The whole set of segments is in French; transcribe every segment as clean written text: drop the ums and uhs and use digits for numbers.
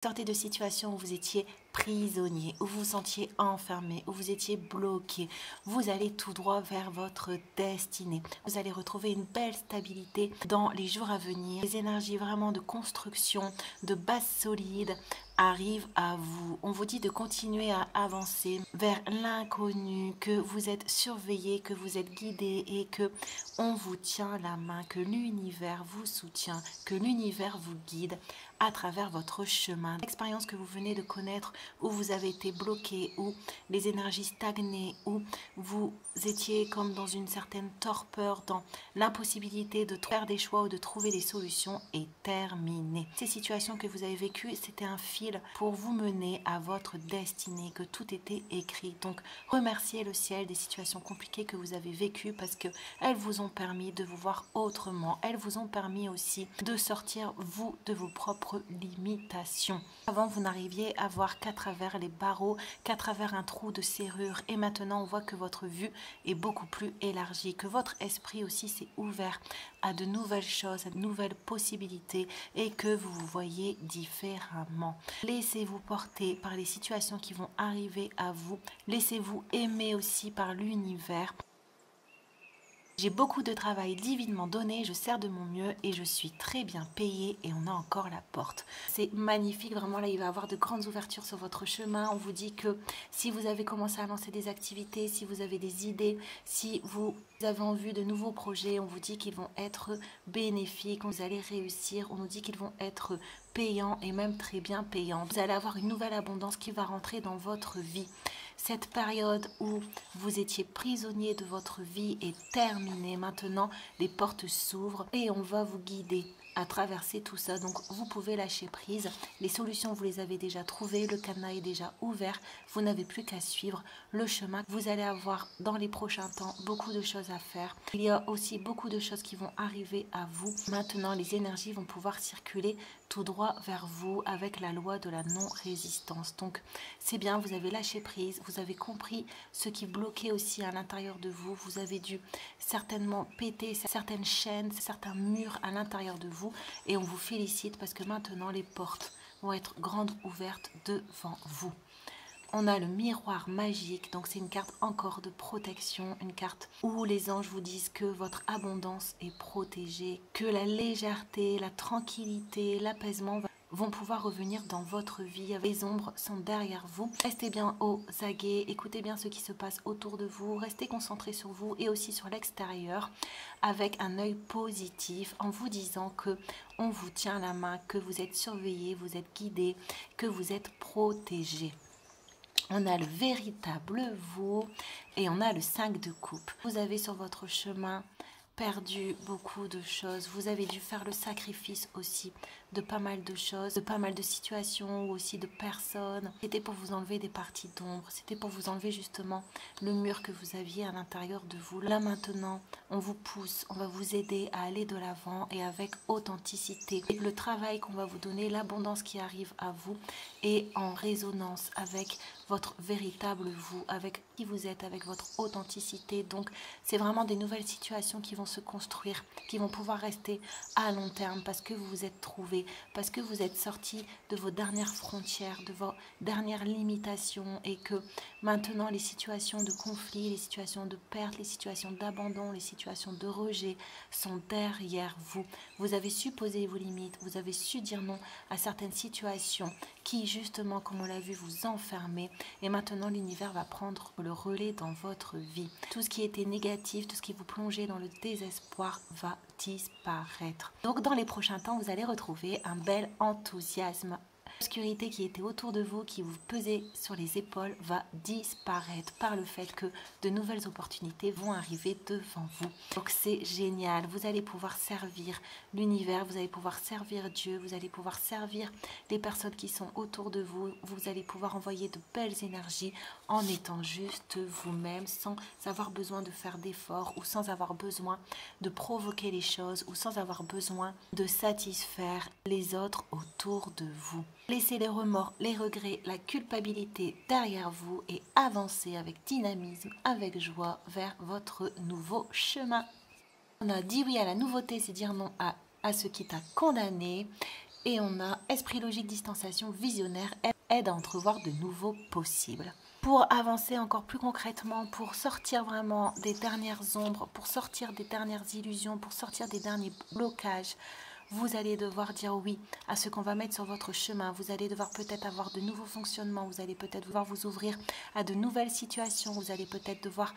Sortez de situations où vous étiez prisonnier, où vous vous sentiez enfermé, où vous étiez bloqué. Vous allez tout droit vers votre destinée. Vous allez retrouver une belle stabilité dans les jours à venir. Les énergies vraiment de construction, de base solide arrivent à vous. On vous dit de continuer à avancer vers l'inconnu, que vous êtes surveillé, que vous êtes guidé et que on vous tient la main, que l'univers vous soutient, que l'univers vous guide à travers votre chemin. L'expérience que vous venez de connaître, où vous avez été bloqué, où les énergies stagnaient, où vous étiez comme dans une certaine torpeur, dans l'impossibilité de faire des choix ou de trouver des solutions, est terminée. Ces situations que vous avez vécues, c'était un fil pour vous mener à votre destinée, que tout était écrit. Donc, remerciez le ciel des situations compliquées que vous avez vécues parce que elles vous ont permis de vous voir autrement. Elles vous ont permis aussi de sortir, vous, de vos propres limitations. Avant, vous n'arriviez à voir qu'à travers les barreaux, qu'à travers un trou de serrure. Et maintenant, on voit que votre vue est beaucoup plus élargie, que votre esprit aussi s'est ouvert à de nouvelles choses, à de nouvelles possibilités et que vous vous voyez différemment. Laissez-vous porter par les situations qui vont arriver à vous. Laissez-vous aimer aussi par l'univers. J'ai beaucoup de travail divinement donné, je sers de mon mieux et je suis très bien payée et on a encore la porte. C'est magnifique, vraiment là il va y avoir de grandes ouvertures sur votre chemin. On vous dit que si vous avez commencé à lancer des activités, si vous avez des idées, si vous avez en vue de nouveaux projets, on vous dit qu'ils vont être bénéfiques, vous allez réussir, on nous dit qu'ils vont être payants et même très bien payants. Vous allez avoir une nouvelle abondance qui va rentrer dans votre vie. Cette période où vous étiez prisonnier de votre vie est terminée. Maintenant, les portes s'ouvrent et on va vous guider à traverser tout ça. Donc, vous pouvez lâcher prise. Les solutions, vous les avez déjà trouvées. Le cadenas est déjà ouvert. Vous n'avez plus qu'à suivre le chemin. Vous allez avoir dans les prochains temps beaucoup de choses à faire. Il y a aussi beaucoup de choses qui vont arriver à vous. Maintenant, les énergies vont pouvoir circuler tout droit vers vous avec la loi de la non-résistance. Donc, c'est bien, vous avez lâché prise, vous avez compris ce qui bloquait aussi à l'intérieur de vous. Vous avez dû certainement péter certaines chaînes, certains murs à l'intérieur de vous et on vous félicite parce que maintenant, les portes vont être grandes ouvertes devant vous. On a le miroir magique, donc c'est une carte encore de protection, une carte où les anges vous disent que votre abondance est protégée, que la légèreté, la tranquillité, l'apaisement vont pouvoir revenir dans votre vie. Les ombres sont derrière vous. Restez bien aux aguets, écoutez bien ce qui se passe autour de vous, restez concentrés sur vous et aussi sur l'extérieur avec un œil positif en vous disant que on vous tient la main, que vous êtes surveillé, vous êtes guidé, que vous êtes protégé. On a le véritable vous et on a le 5 de coupe. Vous avez sur votre chemin perdu beaucoup de choses. Vous avez dû faire le sacrifice aussi de pas mal de choses, de pas mal de situations ou aussi de personnes. C'était pour vous enlever des parties d'ombre. C'était pour vous enlever justement le mur que vous aviez à l'intérieur de vous. Là maintenant, on vous pousse, on va vous aider à aller de l'avant et avec authenticité. Et le travail qu'on va vous donner, l'abondance qui arrive à vous est en résonance avec votre véritable vous, avec qui vous êtes, avec votre authenticité. Donc, c'est vraiment des nouvelles situations qui vont se construire, qui vont pouvoir rester à long terme parce que vous vous êtes trouvé, parce que vous êtes sorti de vos dernières frontières, de vos dernières limitations et que maintenant les situations de conflit, les situations de perte, les situations d'abandon, les situations de rejet sont derrière vous. Vous avez su poser vos limites, vous avez su dire non à certaines situations qui justement, comme on l'a vu, vous enfermer. Et maintenant, l'univers va prendre le relais dans votre vie. Tout ce qui était négatif, tout ce qui vous plongeait dans le désespoir va disparaître. Donc, dans les prochains temps, vous allez retrouver un bel enthousiasme. L'obscurité qui était autour de vous, qui vous pesait sur les épaules, va disparaître par le fait que de nouvelles opportunités vont arriver devant vous. Donc c'est génial, vous allez pouvoir servir l'univers, vous allez pouvoir servir Dieu, vous allez pouvoir servir les personnes qui sont autour de vous, vous allez pouvoir envoyer de belles énergies en étant juste vous-même, sans avoir besoin de faire d'efforts ou sans avoir besoin de provoquer les choses ou sans avoir besoin de satisfaire les autres autour de vous. Laissez les remords, les regrets, la culpabilité derrière vous et avancez avec dynamisme, avec joie vers votre nouveau chemin. On a dit oui à la nouveauté, c'est dire non à ce qui t'a condamné. Et on a esprit logique, distanciation, visionnaire, aide à entrevoir de nouveaux possibles. Pour avancer encore plus concrètement, pour sortir vraiment des dernières ombres, pour sortir des dernières illusions, pour sortir des derniers blocages, vous allez devoir dire oui à ce qu'on va mettre sur votre chemin. Vous allez devoir peut-être avoir de nouveaux fonctionnements. Vous allez peut-être devoir vous ouvrir à de nouvelles situations. Vous allez peut-être devoir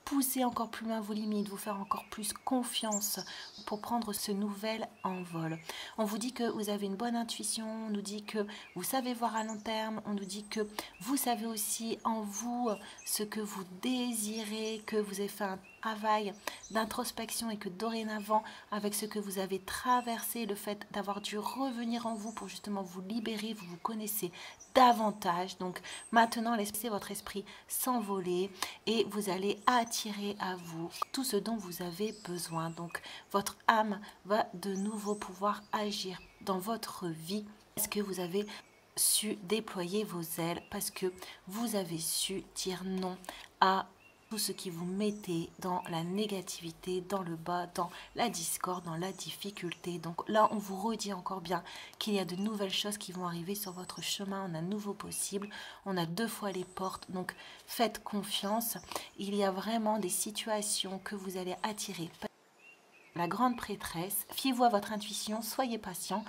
pousser encore plus loin vos limites, vous faire encore plus confiance pour prendre ce nouvel envol. On vous dit que vous avez une bonne intuition, on nous dit que vous savez voir à long terme, on nous dit que vous savez aussi en vous ce que vous désirez, que vous avez fait un travail d'introspection et que dorénavant, avec ce que vous avez traversé, le fait d'avoir dû revenir en vous pour justement vous libérer, vous vous connaissez davantage. Donc maintenant, laissez votre esprit s'envoler et vous allez attirer à vous tout ce dont vous avez besoin. Donc votre âme va de nouveau pouvoir agir dans votre vie parce que vous avez su déployer vos ailes, parce que vous avez su dire non à tout ce qui vous mettait dans la négativité, dans le bas, dans la discorde, dans la difficulté. Donc là, on vous redit encore bien qu'il y a de nouvelles choses qui vont arriver sur votre chemin. On a nouveau possible, on a 2 fois les portes. Donc faites confiance. Il y a vraiment des situations que vous allez attirer. La grande prêtresse, fiez-vous à votre intuition, soyez patient.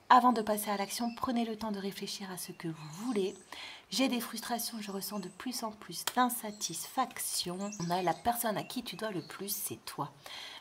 Avant de passer à l'action, prenez le temps de réfléchir à ce que vous voulez. J'ai des frustrations, je ressens de plus en plus d'insatisfaction. On a la personne à qui tu dois le plus, c'est toi.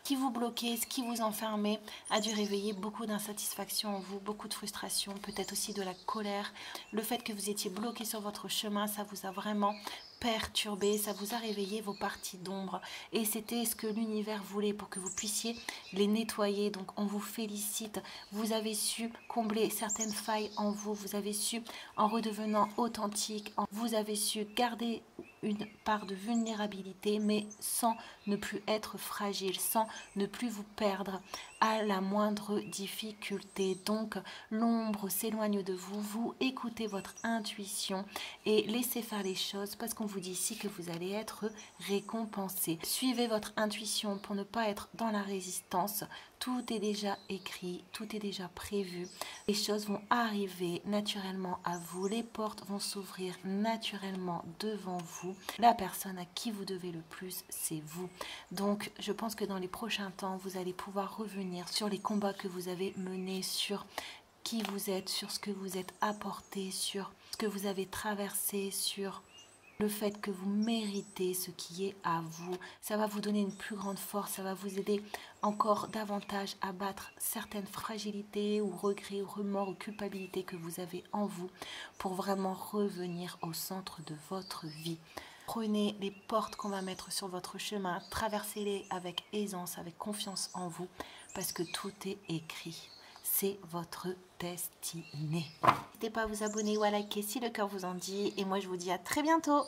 Ce qui vous bloquez, ce qui vous enfermait a dû réveiller beaucoup d'insatisfaction en vous, beaucoup de frustration, peut-être aussi de la colère. Le fait que vous étiez bloqué sur votre chemin, ça vous a vraiment perturbé, ça vous a réveillé vos parties d'ombre et c'était ce que l'univers voulait pour que vous puissiez les nettoyer. Donc on vous félicite, vous avez su combler certaines failles en vous, vous avez su, en redevenant authentique, vous avez su garder une part de vulnérabilité mais sans ne plus être fragile, sans ne plus vous perdre à la moindre difficulté. Donc l'ombre s'éloigne de vous, vous écoutez votre intuition et laissez faire les choses parce qu'on vous dit ici que vous allez être récompensé. Suivez votre intuition pour ne pas être dans la résistance. Tout est déjà écrit, tout est déjà prévu. Les choses vont arriver naturellement à vous, les portes vont s'ouvrir naturellement devant vous. La personne à qui vous devez le plus, c'est vous. Donc je pense que dans les prochains temps, vous allez pouvoir revenir sur les combats que vous avez menés, sur qui vous êtes, sur ce que vous êtes apporté, sur ce que vous avez traversé, sur le fait que vous méritez ce qui est à vous. Ça va vous donner une plus grande force, ça va vous aider encore davantage à battre certaines fragilités ou regrets ou remords ou culpabilités que vous avez en vous pour vraiment revenir au centre de votre vie. Prenez les portes qu'on va mettre sur votre chemin, traversez-les avec aisance, avec confiance en vous parce que tout est écrit. C'est votre destinée. N'hésitez pas à vous abonner ou à liker si le cœur vous en dit. Et moi, je vous dis à très bientôt.